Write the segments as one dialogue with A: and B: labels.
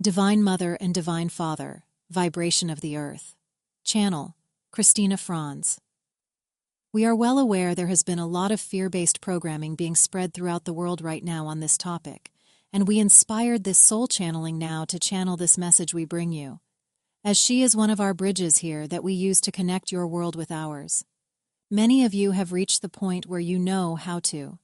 A: Divine Mother and Divine Father, Vibration of the Earth. Channel, Christina, Franz. We are well aware there has been a lot of fear-based programming being spread throughout the world right now on this topic, and we inspired this soul channeling now to channel this message we bring you, as she is one of our bridges here that we use to connect your world with ours. Many of you have reached the point where you know how to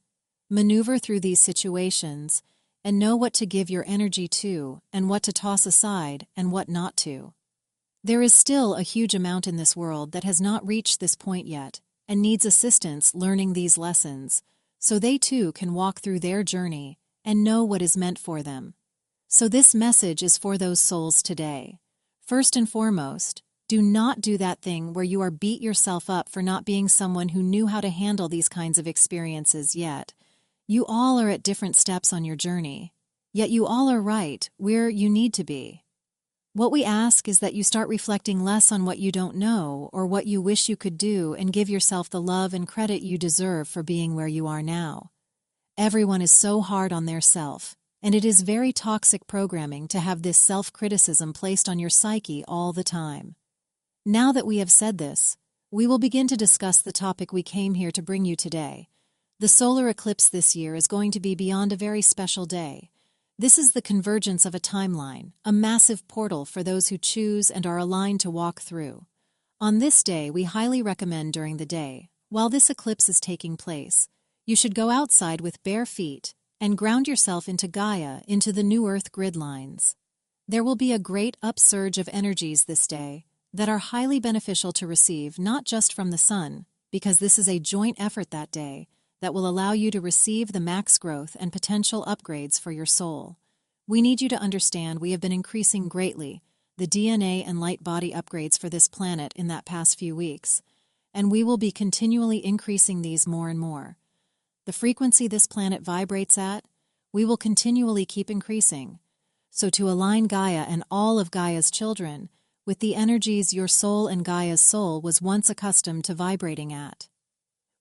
A: maneuver through these situations and know what to give your energy to and what to toss aside and what not to. There is still a huge amount in this world that has not reached this point yet and needs assistance learning these lessons, so they too can walk through their journey and know what is meant for them. So this message is for those souls today. First and foremost, do not do that thing where you are beat yourself up for not being someone who knew how to handle these kinds of experiences yet. You all are at different steps on your journey, yet you all are right where you need to be. What we ask is that you start reflecting less on what you don't know or what you wish you could do and give yourself the love and credit you deserve for being where you are now. Everyone is so hard on their self, and it is very toxic programming to have this self-criticism placed on your psyche all the time. Now that we have said this, we will begin to discuss the topic we came here to bring you today. The solar eclipse this year is going to be beyond a very special day. This is the convergence of a timeline, a massive portal for those who choose and are aligned to walk through. On this day, we highly recommend during the day, while this eclipse is taking place, you should go outside with bare feet and ground yourself into Gaia, into the new Earth grid lines. There will be a great upsurge of energies this day that are highly beneficial to receive not just from the sun, because this is a joint effort that day, that will allow you to receive the max growth and potential upgrades for your soul. We need you to understand we have been increasing greatly the DNA and light body upgrades for this planet in that past few weeks, and we will be continually increasing these more and more. The frequency this planet vibrates at, we will continually keep increasing. So to align Gaia and all of Gaia's children with the energies your soul and Gaia's soul was once accustomed to vibrating at,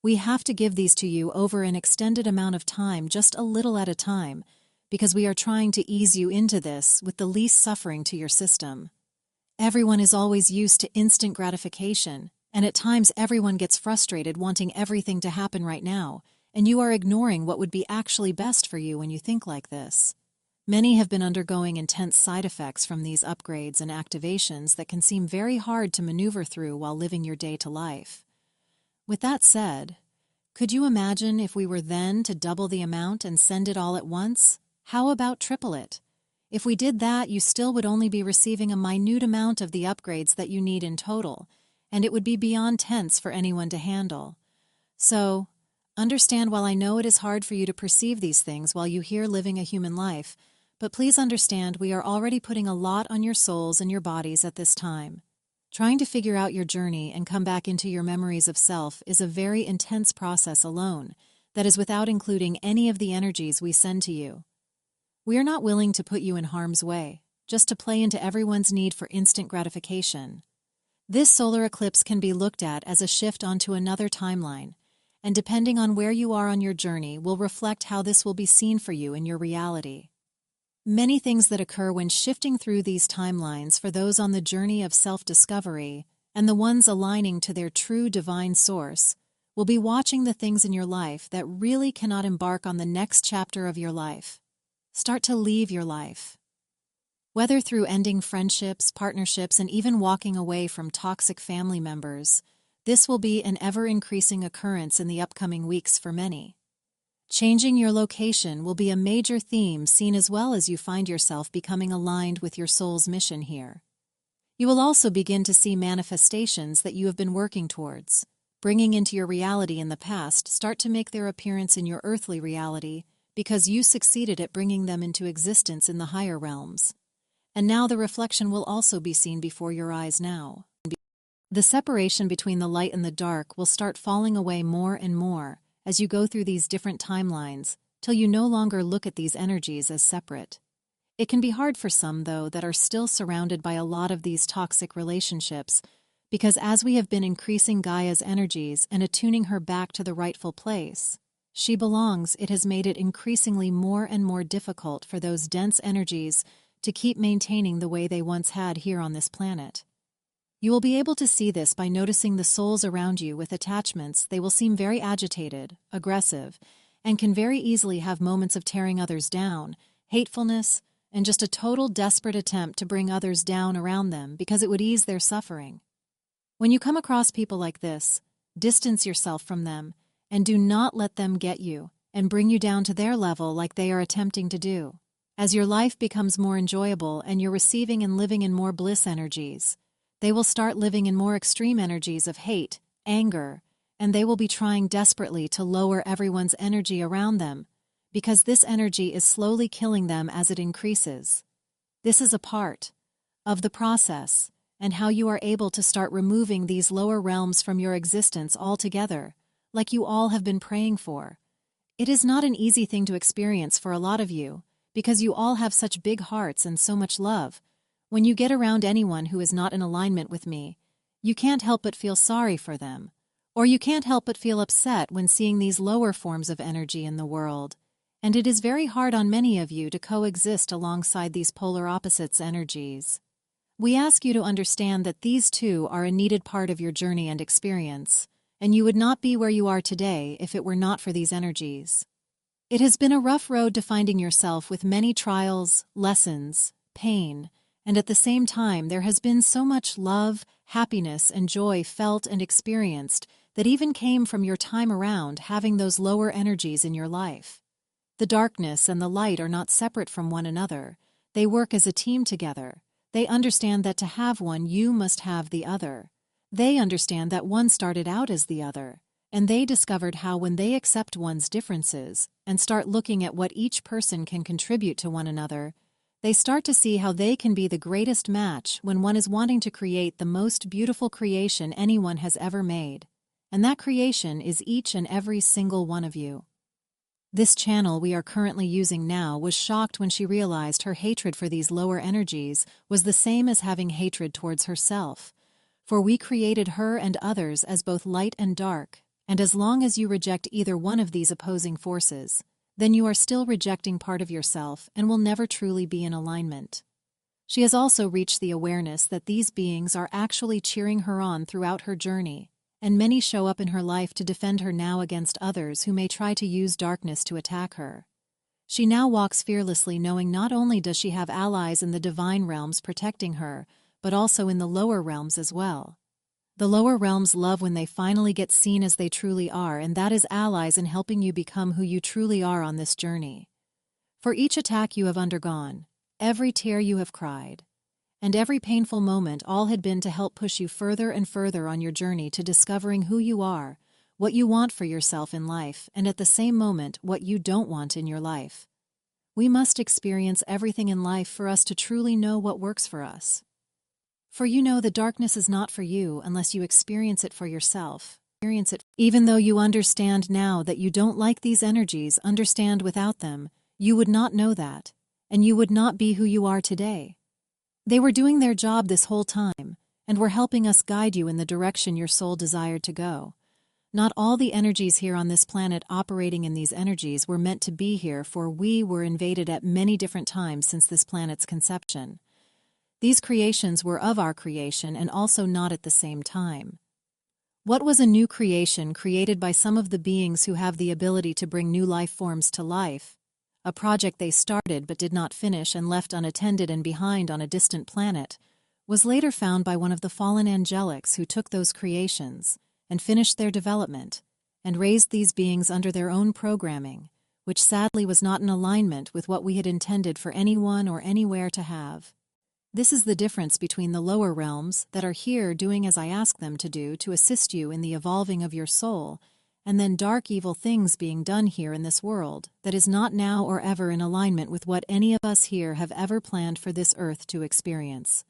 A: we have to give these to you over an extended amount of time, just a little at a time, because we are trying to ease you into this with the least suffering to your system. Everyone is always used to instant gratification, and at times everyone gets frustrated wanting everything to happen right now, and you are ignoring what would be actually best for you when you think like this. Many have been undergoing intense side effects from these upgrades and activations that can seem very hard to maneuver through while living your day-to-life. With that said, could you imagine if we were then to double the amount and send it all at once? How about triple it? If we did that, you still would only be receiving a minute amount of the upgrades that you need in total, and it would be beyond tense for anyone to handle. So, understand while I know it is hard for you to perceive these things while you here living a human life, but please understand we are already putting a lot on your souls and your bodies at this time. Trying to figure out your journey and come back into your memories of self is a very intense process alone, that is without including any of the energies we send to you. We are not willing to put you in harm's way, just to play into everyone's need for instant gratification. This solar eclipse can be looked at as a shift onto another timeline, and depending on where you are on your journey will reflect how this will be seen for you in your reality. Many things that occur when shifting through these timelines for those on the journey of self-discovery and the ones aligning to their true divine source will be watching the things in your life that really cannot embark on the next chapter of your life. Start to leave your life. Whether through ending friendships, partnerships, and even walking away from toxic family members, this will be an ever-increasing occurrence in the upcoming weeks for many. Changing your location will be a major theme seen as well as you find yourself becoming aligned with your soul's mission here. You will also begin to see manifestations that you have been working towards, bringing into your reality in the past, start to make their appearance in your earthly reality because you succeeded at bringing them into existence in the higher realms. And now the reflection will also be seen before your eyes now. The separation between the light and the dark will start falling away more and more as you go through these different timelines, till you no longer look at these energies as separate. It can be hard for some, though, that are still surrounded by a lot of these toxic relationships, because as we have been increasing Gaia's energies and attuning her back to the rightful place she belongs, it has made it increasingly more and more difficult for those dense energies to keep maintaining the way they once had here on this planet. You will be able to see this by noticing the souls around you with attachments. They will seem very agitated, aggressive, and can very easily have moments of tearing others down, hatefulness, and just a total desperate attempt to bring others down around them because it would ease their suffering. When you come across people like this, distance yourself from them and do not let them get you and bring you down to their level like they are attempting to do. As your life becomes more enjoyable and you're receiving and living in more bliss energies, they will start living in more extreme energies of hate, anger, and they will be trying desperately to lower everyone's energy around them, because this energy is slowly killing them as it increases. This is a part of the process, and how you are able to start removing these lower realms from your existence altogether, like you all have been praying for. It is not an easy thing to experience for a lot of you, because you all have such big hearts and so much love. When you get around anyone who is not in alignment with me, you can't help but feel sorry for them, or you can't help but feel upset when seeing these lower forms of energy in the world, and it is very hard on many of you to coexist alongside these polar opposites energies. We ask you to understand that these two are a needed part of your journey and experience, and you would not be where you are today if it were not for these energies. It has been a rough road to finding yourself with many trials, lessons, pain, and at the same time there has been so much love, happiness, and joy felt and experienced that even came from your time around having those lower energies in your life. The darkness and the light are not separate from one another. They work as a team together. They understand that to have one, you must have the other. They understand that one started out as the other, and they discovered how when they accept one's differences and start looking at what each person can contribute to one another, they start to see how they can be the greatest match when one is wanting to create the most beautiful creation anyone has ever made. And that creation is each and every single one of you. This channel we are currently using now was shocked when she realized her hatred for these lower energies was the same as having hatred towards herself. For we created her and others as both light and dark, and as long as you reject either one of these opposing forces, then you are still rejecting part of yourself and will never truly be in alignment. She has also reached the awareness that these beings are actually cheering her on throughout her journey, and many show up in her life to defend her now against others who may try to use darkness to attack her. She now walks fearlessly, knowing not only does she have allies in the divine realms protecting her, but also in the lower realms as well. The lower realms love when they finally get seen as they truly are, and that is allies in helping you become who you truly are on this journey. For each attack you have undergone, every tear you have cried, and every painful moment, all had been to help push you further and further on your journey to discovering who you are, what you want for yourself in life, and at the same moment, what you don't want in your life. We must experience everything in life for us to truly know what works for us. For you know the darkness is not for you unless you experience it for yourself. Experience it. Even though you understand now that you don't like these energies, understand without them, you would not know that, and you would not be who you are today. They were doing their job this whole time, and were helping us guide you in the direction your soul desired to go. Not all the energies here on this planet operating in these energies were meant to be here, for we were invaded at many different times since this planet's conception. These creations were of our creation and also not at the same time. What was a new creation created by some of the beings who have the ability to bring new life forms to life? A project they started but did not finish and left unattended and behind on a distant planet, was later found by one of the fallen angelics who took those creations and finished their development and raised these beings under their own programming, which sadly was not in alignment with what we had intended for anyone or anywhere to have. This is the difference between the lower realms that are here doing as I ask them to do to assist you in the evolving of your soul, and then dark evil things being done here in this world that is not now or ever in alignment with what any of us here have ever planned for this earth to experience.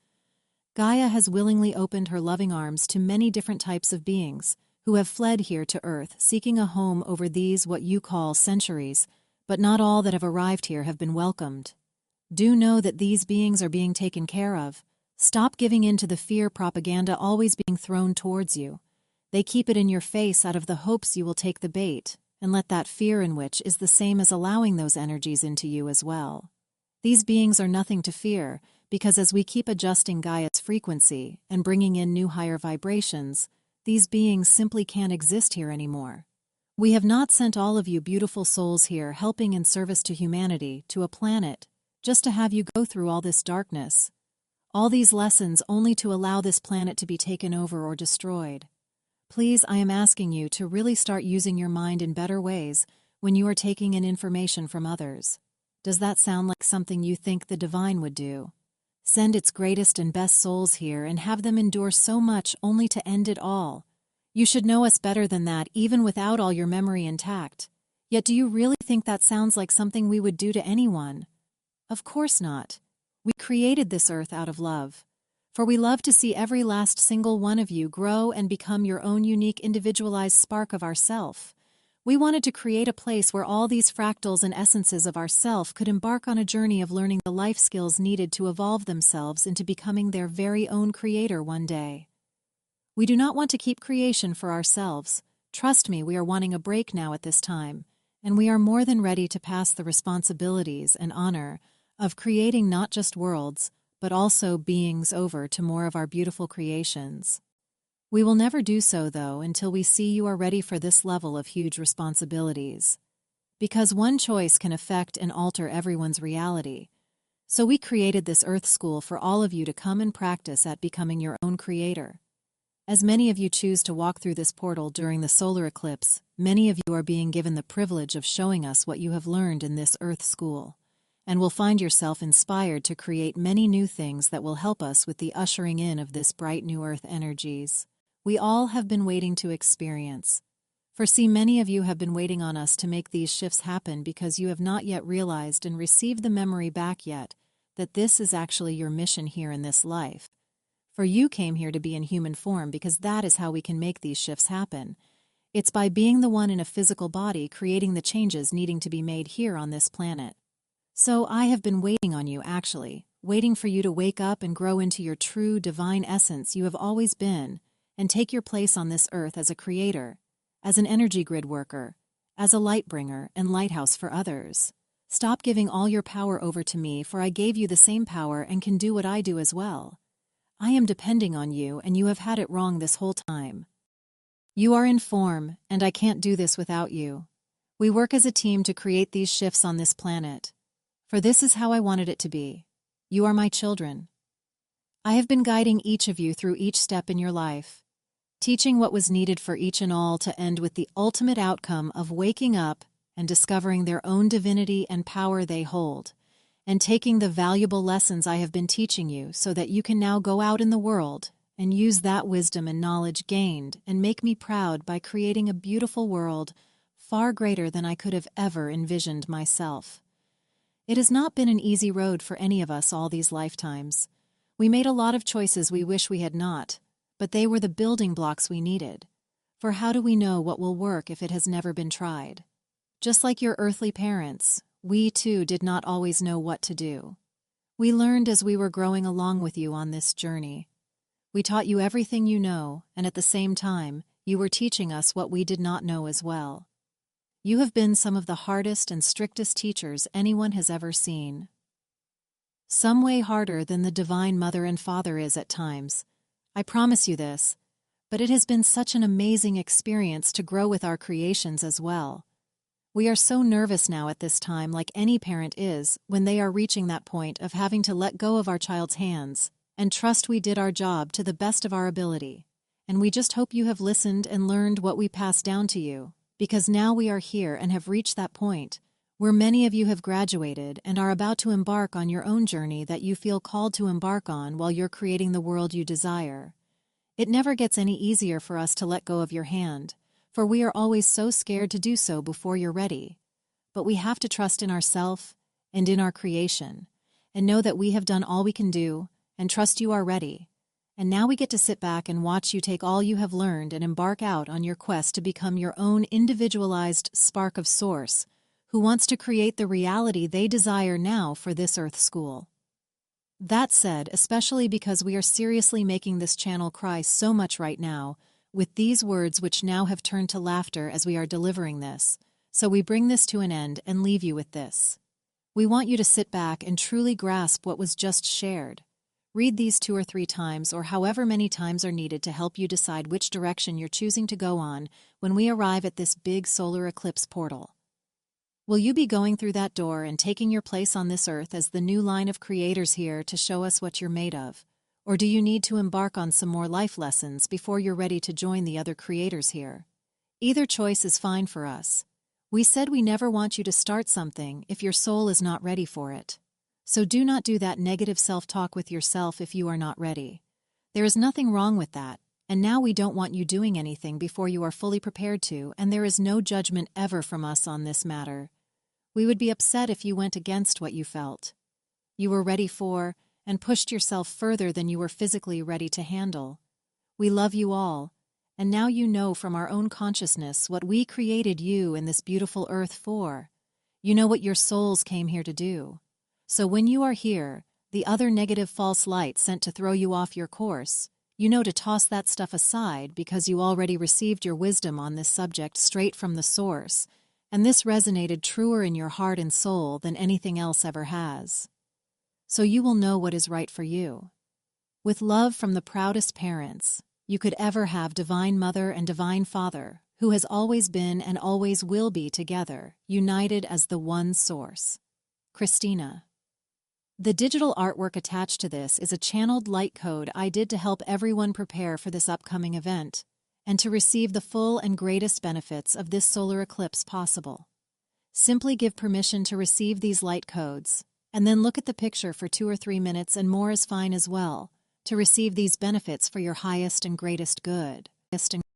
A: Gaia has willingly opened her loving arms to many different types of beings who have fled here to earth seeking a home over these what you call centuries, but not all that have arrived here have been welcomed. Do know that these beings are being taken care of. Stop giving in to the fear propaganda always being thrown towards you. They keep it in your face out of the hopes you will take the bait, and let that fear in which is the same as allowing those energies into you as well. These beings are nothing to fear, because as we keep adjusting Gaia's frequency and bringing in new higher vibrations, these beings simply can't exist here anymore. We have not sent all of you beautiful souls here helping in service to humanity to a planet, just to have you go through all this darkness. All these lessons only to allow this planet to be taken over or destroyed. Please, I am asking you to really start using your mind in better ways when you are taking in information from others. Does that sound like something you think the divine would do? Send its greatest and best souls here and have them endure so much only to end it all. You should know us better than that even without all your memory intact. Yet do you really think that sounds like something we would do to anyone? Of course not. We created this earth out of love. For we love to see every last single one of you grow and become your own unique individualized spark of ourself. We wanted to create a place where all these fractals and essences of ourself could embark on a journey of learning the life skills needed to evolve themselves into becoming their very own creator one day. We do not want to keep creation for ourselves. Trust me, we are wanting a break now at this time, and we are more than ready to pass the responsibilities and honor of creating not just worlds, but also beings over to more of our beautiful creations. We will never do so, though, until we see you are ready for this level of huge responsibilities. Because one choice can affect and alter everyone's reality. So we created this Earth School for all of you to come and practice at becoming your own creator. As many of you choose to walk through this portal during the solar eclipse, many of you are being given the privilege of showing us what you have learned in this Earth School, and will find yourself inspired to create many new things that will help us with the ushering in of this bright new Earth energies we all have been waiting to experience. For see, many of you have been waiting on us to make these shifts happen because you have not yet realized and received the memory back yet that this is actually your mission here in this life. For you came here to be in human form because that is how we can make these shifts happen. It's by being the one in a physical body creating the changes needing to be made here on this planet. So I have been waiting on you, actually, waiting for you to wake up and grow into your true divine essence you have always been, and take your place on this earth as a creator, as an energy grid worker, as a light bringer and lighthouse for others. Stop giving all your power over to me, for I gave you the same power and can do what I do as well. I am depending on you, and you have had it wrong this whole time. You are in form, and I can't do this without you. We work as a team to create these shifts on this planet. For this is how I wanted it to be. You are my children. I have been guiding each of you through each step in your life, teaching what was needed for each and all to end with the ultimate outcome of waking up and discovering their own divinity and power they hold, and taking the valuable lessons I have been teaching you so that you can now go out in the world and use that wisdom and knowledge gained and make me proud by creating a beautiful world far greater than I could have ever envisioned myself. It has not been an easy road for any of us all these lifetimes. We made a lot of choices we wish we had not, but they were the building blocks we needed. For how do we know what will work if it has never been tried? Just like your earthly parents, we too did not always know what to do. We learned as we were growing along with you on this journey. We taught you everything you know, and at the same time, you were teaching us what we did not know as well. You have been some of the hardest and strictest teachers anyone has ever seen. Some way harder than the Divine Mother and Father is at times. I promise you this, but it has been such an amazing experience to grow with our creations as well. We are so nervous now at this time, like any parent is, when they are reaching that point of having to let go of our child's hands and trust we did our job to the best of our ability. And we just hope you have listened and learned what we passed down to you, because now we are here and have reached that point where many of you have graduated and are about to embark on your own journey that you feel called to embark on while you're creating the world you desire. It never gets any easier for us to let go of your hand, for we are always so scared to do so before you're ready. But we have to trust in ourselves and in our creation, and know that we have done all we can do, and trust you are ready. And now we get to sit back and watch you take all you have learned and embark out on your quest to become your own individualized spark of source, who wants to create the reality they desire now for this Earth School. That said, especially because we are seriously making this channel cry so much right now, with these words which now have turned to laughter as we are delivering this, so we bring this to an end and leave you with this. We want you to sit back and truly grasp what was just shared. Read these 2 or 3 times or however many times are needed to help you decide which direction you're choosing to go on when we arrive at this big solar eclipse portal. Will you be going through that door and taking your place on this earth as the new line of creators here to show us what you're made of? Or do you need to embark on some more life lessons before you're ready to join the other creators here? Either choice is fine for us. We said we never want you to start something if your soul is not ready for it. So do not do that negative self-talk with yourself if you are not ready. There is nothing wrong with that, and now we don't want you doing anything before you are fully prepared to, and there is no judgment ever from us on this matter. We would be upset if you went against what you felt. You were ready for, and pushed yourself further than you were physically ready to handle. We love you all, and now you know from our own consciousness what we created you in this beautiful earth for. You know what your souls came here to do. So when you are here, the other negative false light sent to throw you off your course, you know to toss that stuff aside because you already received your wisdom on this subject straight from the source, and this resonated truer in your heart and soul than anything else ever has. So you will know what is right for you. With love from the proudest parents you could ever have, Divine Mother and Divine Father, who has always been and always will be together, united as the one source. Christina. The digital artwork attached to this is a channeled light code I did to help everyone prepare for this upcoming event, and to receive the full and greatest benefits of this solar eclipse possible. Simply give permission to receive these light codes, and then look at the picture for 2 or 3 minutes, and more is fine as well, to receive these benefits for your highest and greatest good.